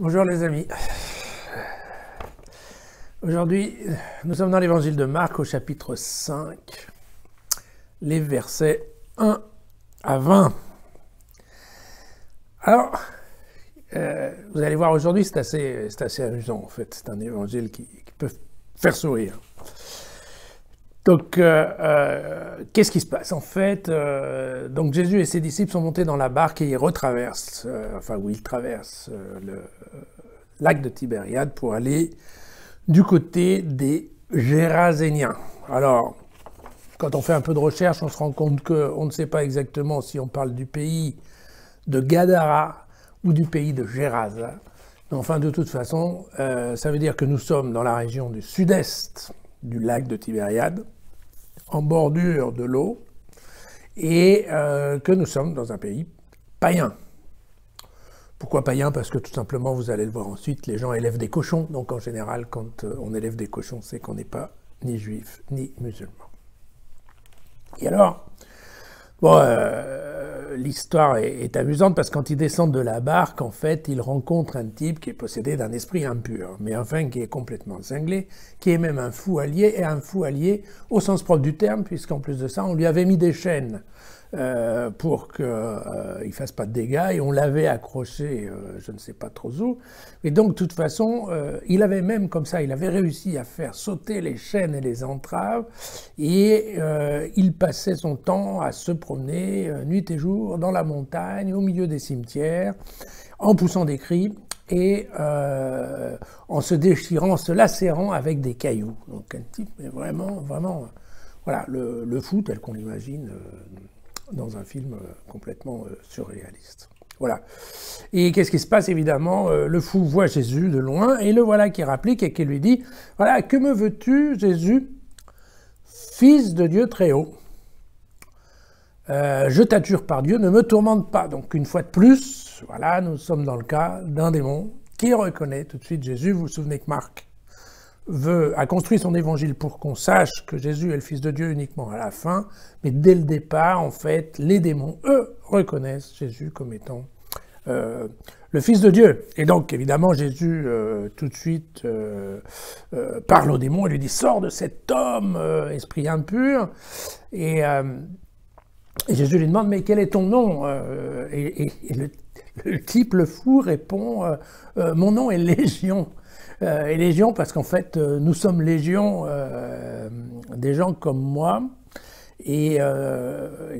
Bonjour les amis. Aujourd'hui, nous sommes dans l'évangile de Marc au chapitre 5, les versets 1 à 20. Alors, vous allez voir aujourd'hui, c'est assez amusant en fait. C'est un évangile qui peut faire sourire. Donc, qu'est-ce qui se passe? En fait, donc Jésus et ses disciples sont montés dans la barque et ils retraversent, ils traversent le lac de Tibériade pour aller du côté des Géraséniens. Alors, quand on fait un peu de recherche, on se rend compte qu'on ne sait pas exactement si on parle du pays de Gadara ou du pays de Gérasa. Enfin, de toute façon, ça veut dire que nous sommes dans la région du sud-est du lac de Tibériade, en bordure de l'eau, et que nous sommes dans un pays païen. Pourquoi païen? Parce que tout simplement, vous allez le voir ensuite, les gens élèvent des cochons. Donc en général, quand on élève des cochons, c'est qu'on n'est pas ni juif ni musulman. Et alors, bon, l'histoire est amusante parce que quand ils descendent de la barque, en fait, ils rencontrent un type qui est possédé d'un esprit impur, mais enfin qui est complètement cinglé, qui est même un fou allié, et un fou allié au sens propre du terme, puisqu'en plus de ça, on lui avait mis des chaînes pour qu'il ne fasse pas de dégâts, et on l'avait accroché, je ne sais pas trop où. Et donc, de toute façon, il avait même comme ça, il avait réussi à faire sauter les chaînes et les entraves, et il passait son temps à se promener nuit et jour dans la montagne, au milieu des cimetières, en poussant des cris, et en se déchirant, en se lacérant avec des cailloux. Donc un type, mais vraiment, voilà, le fou tel qu'on l'imagine dans un film complètement surréaliste. Voilà. Et qu'est-ce qui se passe? Évidemment, le fou voit Jésus de loin, et le voilà qui réplique et qui lui dit, voilà, que me veux-tu, Jésus, fils de Dieu très haut? Je t'adjure par Dieu, ne me tourmente pas. Donc une fois de plus, voilà, nous sommes dans le cas d'un démon qui reconnaît tout de suite Jésus. Vous vous souvenez que Marc a construit son évangile pour qu'on sache que Jésus est le Fils de Dieu uniquement à la fin, mais dès le départ, en fait, les démons, eux, reconnaissent Jésus comme étant le Fils de Dieu. Et donc, évidemment, Jésus, tout de suite, parle au démon et lui dit « Sors de cet homme, esprit impur !» Et Jésus lui demande « Mais quel est ton nom ?» Et le type, le fou, répond « Mon nom est Légion ». Et Légion parce qu'en fait, nous sommes Légion, des gens comme moi. Et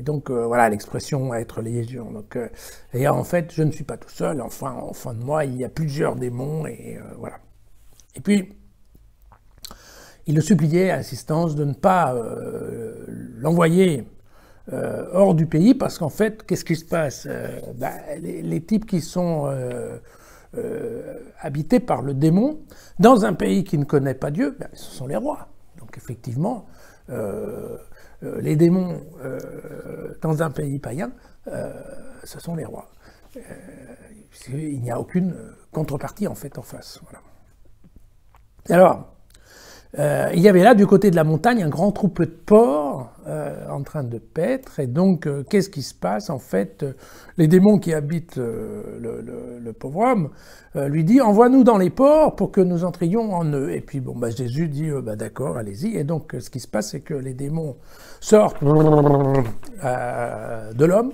donc, voilà l'expression « être Légion ». Donc, et en fait, je ne suis pas tout seul. Enfin, en fin de moi, il y a plusieurs démons. Et voilà. Et puis, il le suppliait à assistance de ne pas l'envoyer hors du pays, parce qu'en fait, qu'est-ce qui se passe? Les types qui sont habités par le démon, dans un pays qui ne connaît pas Dieu, ce sont les rois. Donc effectivement, les démons dans un pays païen, ce sont les rois. Il n'y a aucune contrepartie en fait en face. Voilà. Alors, il y avait là, du côté de la montagne, un grand troupeau de porcs en train de paître. Et donc, qu'est-ce qui se passe? En fait, les démons qui habitent le pauvre homme lui disent « Envoie-nous dans les porcs pour que nous entrions en eux. » Et puis, bon, Jésus dit « D'accord, allez-y. » Et donc, ce qui se passe, c'est que les démons sortent de l'homme,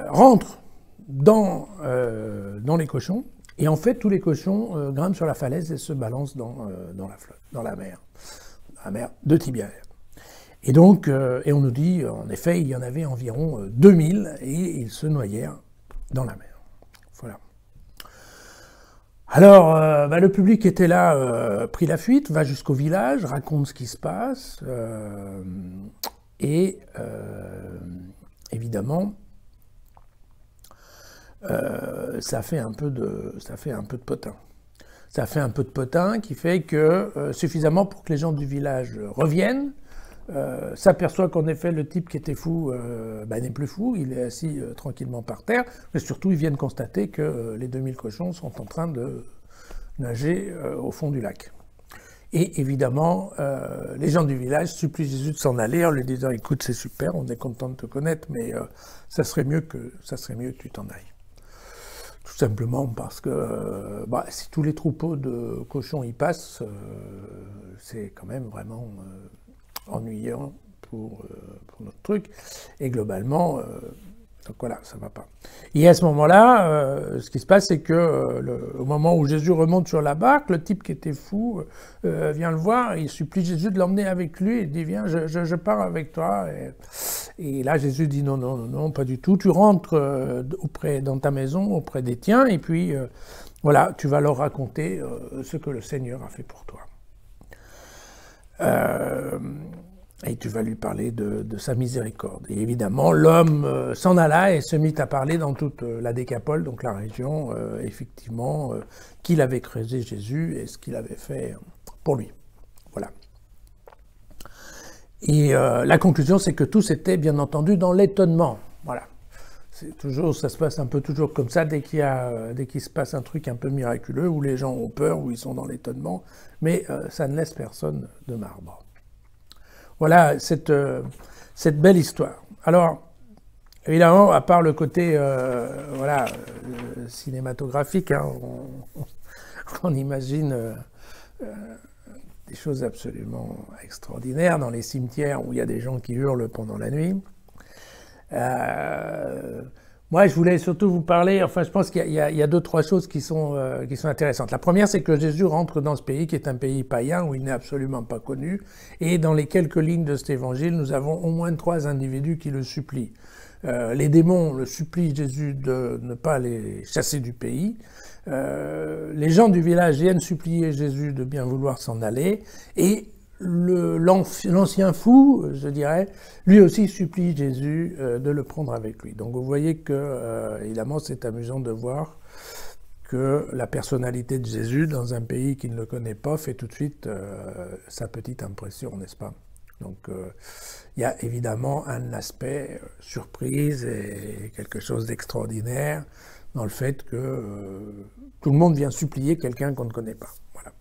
rentrent dans les cochons, et en fait, tous les cochons grimpent sur la falaise et se balancent dans la mer de Tibériade. Et donc, et on nous dit, en effet, il y en avait environ 2000 et ils se noyèrent dans la mer. Voilà. Alors, le public était là, prit la fuite, va jusqu'au village, raconte ce qui se passe, et évidemment, ça fait un peu de potin. Ça fait un peu de potin qui fait que suffisamment pour que les gens du village reviennent, s'aperçoit qu'en effet le type qui était fou n'est plus fou, il est assis tranquillement par terre, mais surtout ils viennent constater que les 2000 cochons sont en train de nager au fond du lac. Et évidemment, les gens du village supplient Jésus de s'en aller en lui disant « Écoute, c'est super, on est content de te connaître, mais ça serait mieux que tu t'en ailles. » tout simplement parce que si tous les troupeaux de cochons y passent, c'est quand même vraiment ennuyant pour notre truc. Et globalement, donc voilà, ça va pas. Et à ce moment-là, ce qui se passe, c'est que au moment où Jésus remonte sur la barque, le type qui était fou vient le voir, il supplie Jésus de l'emmener avec lui, il dit viens, je pars avec toi. Et là, Jésus dit non, non, non, non, pas du tout. Tu rentres dans ta maison, auprès des tiens, et puis voilà, tu vas leur raconter ce que le Seigneur a fait pour toi. Et tu vas lui parler de sa miséricorde. Et évidemment, l'homme s'en alla et se mit à parler dans toute la Décapole, donc la région, effectivement, qu'il avait creusé Jésus et ce qu'il avait fait pour lui. Voilà. Et la conclusion, c'est que tous étaient bien entendu dans l'étonnement. Voilà. Ça se passe un peu toujours comme ça, dès qu'il se passe un truc un peu miraculeux, où les gens ont peur, où ils sont dans l'étonnement, mais ça ne laisse personne de marbre. Voilà cette belle histoire. Alors, évidemment, à part le côté cinématographique, hein, on imagine des choses absolument extraordinaires dans les cimetières où il y a des gens qui hurlent pendant la nuit. Moi, je voulais surtout vous parler, enfin, je pense qu'il y a deux, trois choses qui sont intéressantes. La première, c'est que Jésus rentre dans ce pays qui est un pays païen où il n'est absolument pas connu. Et dans les quelques lignes de cet évangile, nous avons au moins 3 individus qui le supplient. Les démons le supplient Jésus de ne pas les chasser du pays. Les gens du village viennent supplier Jésus de bien vouloir s'en aller. Et l'ancien fou, je dirais, lui aussi supplie Jésus de le prendre avec lui. Donc vous voyez que, évidemment, c'est amusant de voir que la personnalité de Jésus, dans un pays qui ne le connaît pas, fait tout de suite sa petite impression, n'est-ce pas? Donc il y a évidemment un aspect surprise et quelque chose d'extraordinaire dans le fait que tout le monde vient supplier quelqu'un qu'on ne connaît pas. Voilà.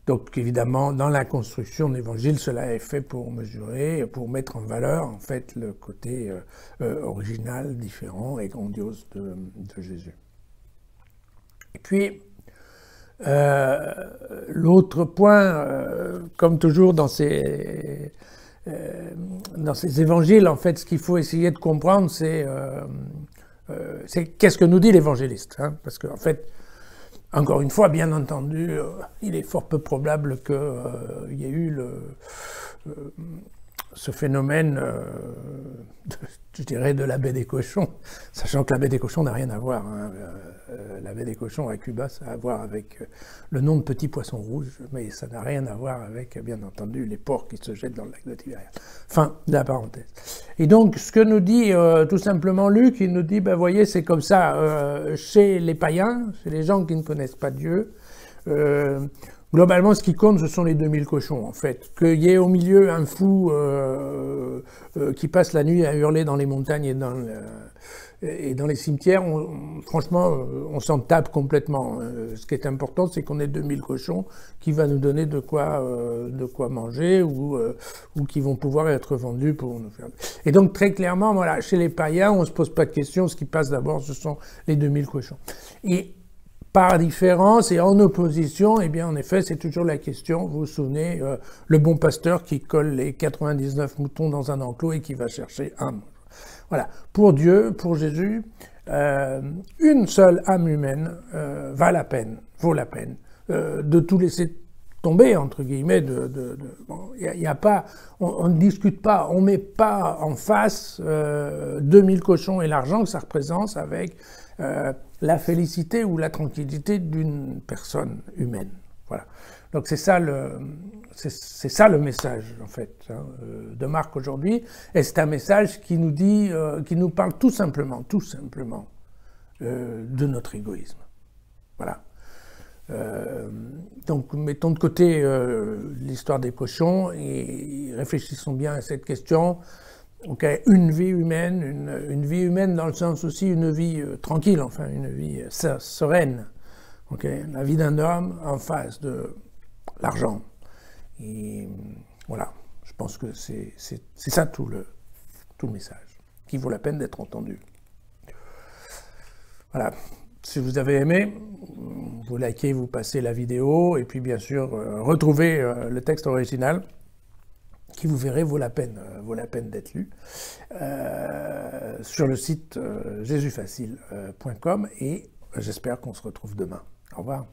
Donc évidemment, dans la construction de l'évangile, cela est fait pour mesurer, pour mettre en valeur en fait le côté original, différent et grandiose de Jésus. Et puis, l'autre point, comme toujours dans ces évangiles, en fait, ce qu'il faut essayer de comprendre, c'est qu'est-ce que nous dit l'évangéliste, hein, parce qu'en fait, encore une fois, bien entendu, il est fort peu probable qu'il y ait eu ce phénomène, je dirais, de la baie des cochons, sachant que la baie des cochons n'a rien à voir. Hein. La baie des cochons à Cuba, ça a à voir avec le nom de petits poissons rouges, mais ça n'a rien à voir avec, bien entendu, les porcs qui se jettent dans le lac de Tibériade. Fin de la parenthèse. Et donc, ce que nous dit tout simplement Luc, il nous dit, ben voyez, c'est comme ça, chez les païens, chez les gens qui ne connaissent pas Dieu, globalement, ce qui compte, ce sont les 2000 cochons, en fait. Qu'il y ait au milieu un fou qui passe la nuit à hurler dans les montagnes et dans les cimetières, franchement, on s'en tape complètement. Ce qui est important, c'est qu'on ait 2000 cochons qui va nous donner de quoi manger ou qui vont pouvoir être vendus pour nous faire... Et donc, très clairement, voilà, chez les païens, on ne se pose pas de questions. Ce qui passe d'abord, ce sont les 2000 cochons. Et par différence et en opposition, eh bien, en effet, c'est toujours la question, vous vous souvenez, le bon pasteur qui colle les 99 moutons dans un enclos et qui va chercher un. Voilà. Pour Dieu, pour Jésus, une seule âme humaine vaut la peine de tout laisser tomber, entre guillemets, bon, y a pas, on ne discute pas, on met pas en face 2000 cochons et l'argent que ça représente avec la félicité ou la tranquillité d'une personne humaine. Voilà. Donc c'est ça le message en fait de Marc aujourd'hui, et c'est un message qui nous dit, qui nous parle tout simplement de notre égoïsme. Voilà. Donc mettons de côté l'histoire des cochons et réfléchissons bien à cette question. Okay, une vie humaine dans le sens aussi une vie tranquille, enfin une vie sereine. Okay, la vie d'un homme en face de l'argent. Et voilà, je pense que c'est ça tout le message, qui vaut la peine d'être entendu. Voilà. Si vous avez aimé, vous likez, vous passez la vidéo, et puis bien sûr, retrouvez le texte original, qui vous verrez vaut la peine d'être lu, sur le site jésusfacile.com, et j'espère qu'on se retrouve demain. Au revoir.